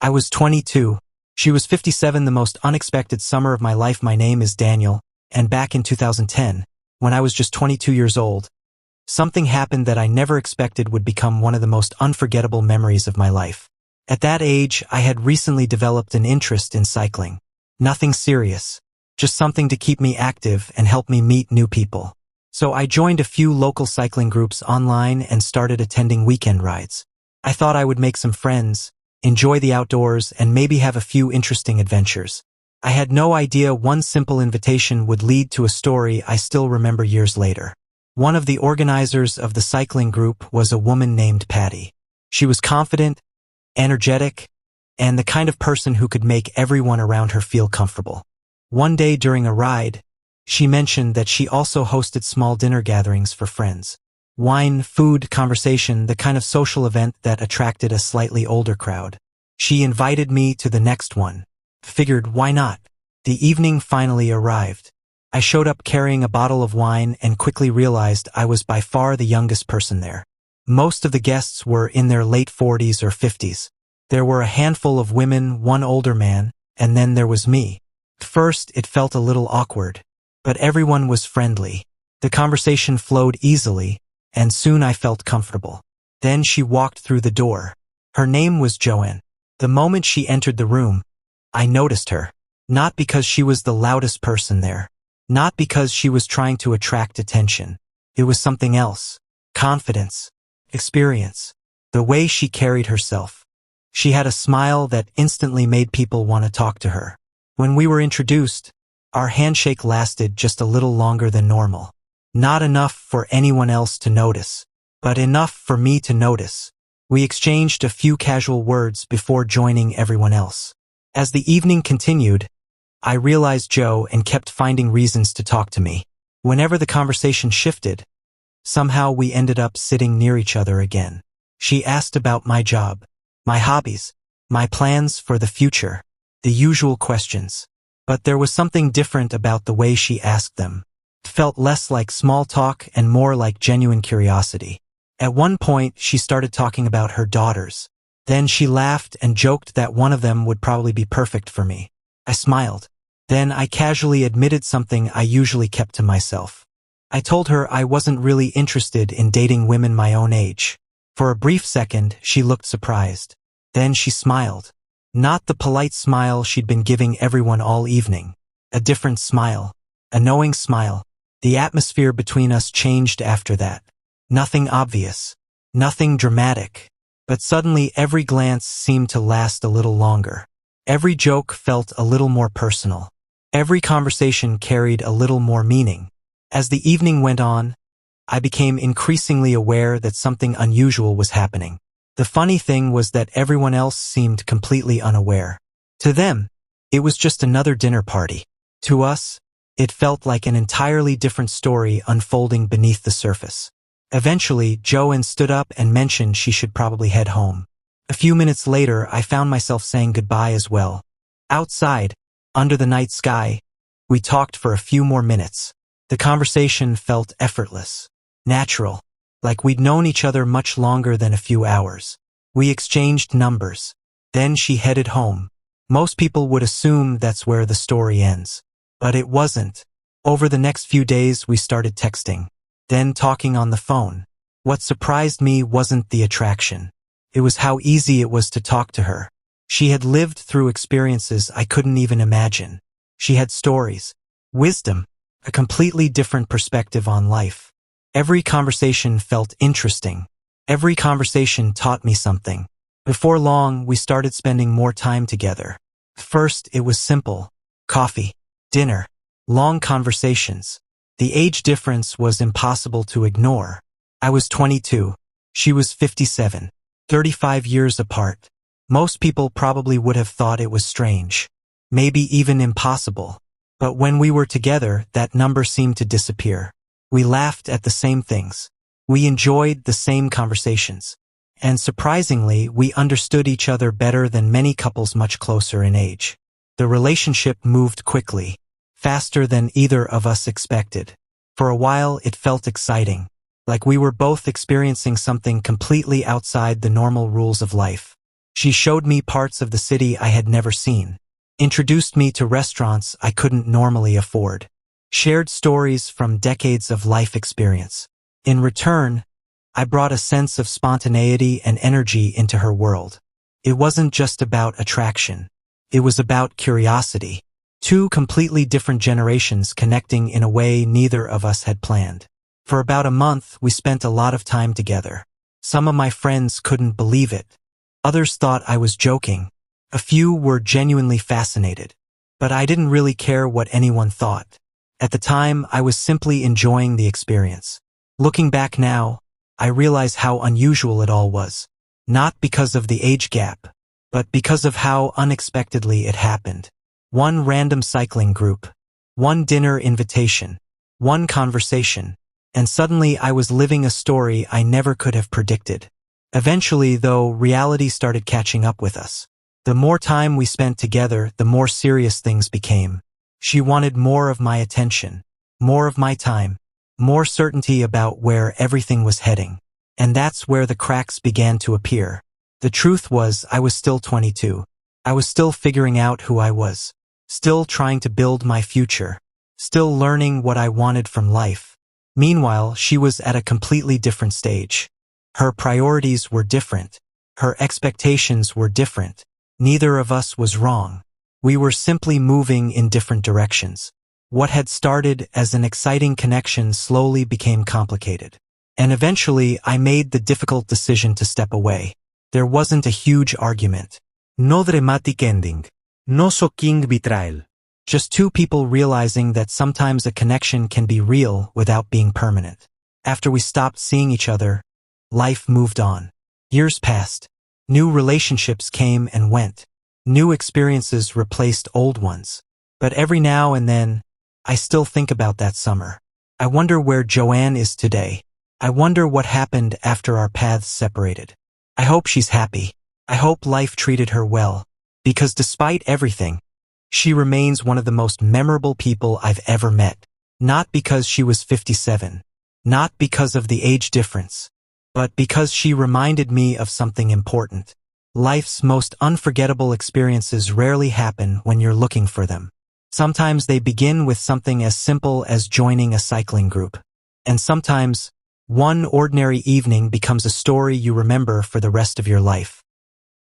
I was 22. She was 57, the most unexpected summer of my life. My name is Daniel, and back in 2010, when I was just 22 years old, something happened that I never expected would become one of the most unforgettable memories of my life. At that age, I had recently developed an interest in cycling. Nothing serious, just something to keep me active and help me meet new people. So I joined a few local cycling groups online and started attending weekend rides. I thought I would make some friends, enjoy the outdoors, and maybe have a few interesting adventures. I had no idea one simple invitation would lead to a story I still remember years later. One of the organizers of the cycling group was a woman named Patty. She was confident, energetic, and the kind of person who could make everyone around her feel comfortable. One day during a ride, she mentioned that she also hosted small dinner gatherings for friends. Wine, food, conversation, the kind of social event that attracted a slightly older crowd. She invited me to the next one. Figured, why not? The evening finally arrived. I showed up carrying a bottle of wine and quickly realized I was by far the youngest person there. Most of the guests were in their late 40s or 50s. There were a handful of women, one older man, and then there was me. First, it felt a little awkward, but everyone was friendly. The conversation flowed easily, and soon I felt comfortable. Then she walked through the door. Her name was Joanne. The moment she entered the room, I noticed her. Not because she was the loudest person there. Not because she was trying to attract attention. It was something else. Confidence. Experience. The way she carried herself. She had a smile that instantly made people want to talk to her. When we were introduced, our handshake lasted just a little longer than normal. Not enough for anyone else to notice, but enough for me to notice. We exchanged a few casual words before joining everyone else. As the evening continued, I realized Joanne kept finding reasons to talk to me. Whenever the conversation shifted, somehow we ended up sitting near each other again. She asked about my job, my hobbies, my plans for the future, the usual questions. But there was something different about the way she asked them. It felt less like small talk and more like genuine curiosity. At one point, she started talking about her daughters. Then she laughed and joked that one of them would probably be perfect for me. I smiled. Then I casually admitted something I usually kept to myself. I told her I wasn't really interested in dating women my own age. For a brief second, she looked surprised. Then she smiled. Not the polite smile she'd been giving everyone all evening. A different smile. A knowing smile. The atmosphere between us changed after that. Nothing obvious. Nothing dramatic. But suddenly every glance seemed to last a little longer. Every joke felt a little more personal. Every conversation carried a little more meaning. As the evening went on, I became increasingly aware that something unusual was happening. The funny thing was that everyone else seemed completely unaware. To them, it was just another dinner party. To us, it felt like an entirely different story unfolding beneath the surface. Eventually, Joanne stood up and mentioned she should probably head home. A few minutes later, I found myself saying goodbye as well. Outside, under the night sky, we talked for a few more minutes. The conversation felt effortless, natural, like we'd known each other much longer than a few hours. We exchanged numbers. Then she headed home. Most people would assume that's where the story ends. But it wasn't. Over the next few days, we started texting, then talking on the phone. What surprised me wasn't the attraction. It was how easy it was to talk to her. She had lived through experiences I couldn't even imagine. She had stories, wisdom, a completely different perspective on life. Every conversation felt interesting. Every conversation taught me something. Before long, we started spending more time together. First, it was simple. Coffee, dinner, long conversations. The age difference was impossible to ignore. I was 22. She was 57. 35 years apart. Most people probably would have thought it was strange. Maybe even impossible. But when we were together, that number seemed to disappear. We laughed at the same things. We enjoyed the same conversations. And surprisingly, we understood each other better than many couples much closer in age. The relationship moved quickly, faster than either of us expected. For a while, it felt exciting, like we were both experiencing something completely outside the normal rules of life. She showed me parts of the city I had never seen, introduced me to restaurants I couldn't normally afford, shared stories from decades of life experience. In return, I brought a sense of spontaneity and energy into her world. It wasn't just about attraction. It was about curiosity. Two completely different generations connecting in a way neither of us had planned. For about a month, we spent a lot of time together. Some of my friends couldn't believe it. Others thought I was joking. A few were genuinely fascinated. But I didn't really care what anyone thought. At the time, I was simply enjoying the experience. Looking back now, I realize how unusual it all was. Not because of the age gap, but because of how unexpectedly it happened. One random cycling group, one dinner invitation, one conversation, and suddenly I was living a story I never could have predicted. Eventually, though, reality started catching up with us. The more time we spent together, the more serious things became. She wanted more of my attention, more of my time, more certainty about where everything was heading. And that's where the cracks began to appear. The truth was, I was still 22. I was still figuring out who I was, still trying to build my future, still learning what I wanted from life. Meanwhile, she was at a completely different stage. Her priorities were different. Her expectations were different. Neither of us was wrong. We were simply moving in different directions. What had started as an exciting connection slowly became complicated. And eventually, I made the difficult decision to step away. There wasn't a huge argument. No dramatic ending. No shocking betrayal. Just two people realizing that sometimes a connection can be real without being permanent. After we stopped seeing each other, life moved on. Years passed. New relationships came and went. New experiences replaced old ones. But every now and then, I still think about that summer. I wonder where Joanne is today. I wonder what happened after our paths separated. I hope she's happy. I hope life treated her well. Because despite everything, she remains one of the most memorable people I've ever met. Not because she was 57. Not because of the age difference. But because she reminded me of something important. Life's most unforgettable experiences rarely happen when you're looking for them. Sometimes they begin with something as simple as joining a cycling group. And sometimes, one ordinary evening becomes a story you remember for the rest of your life.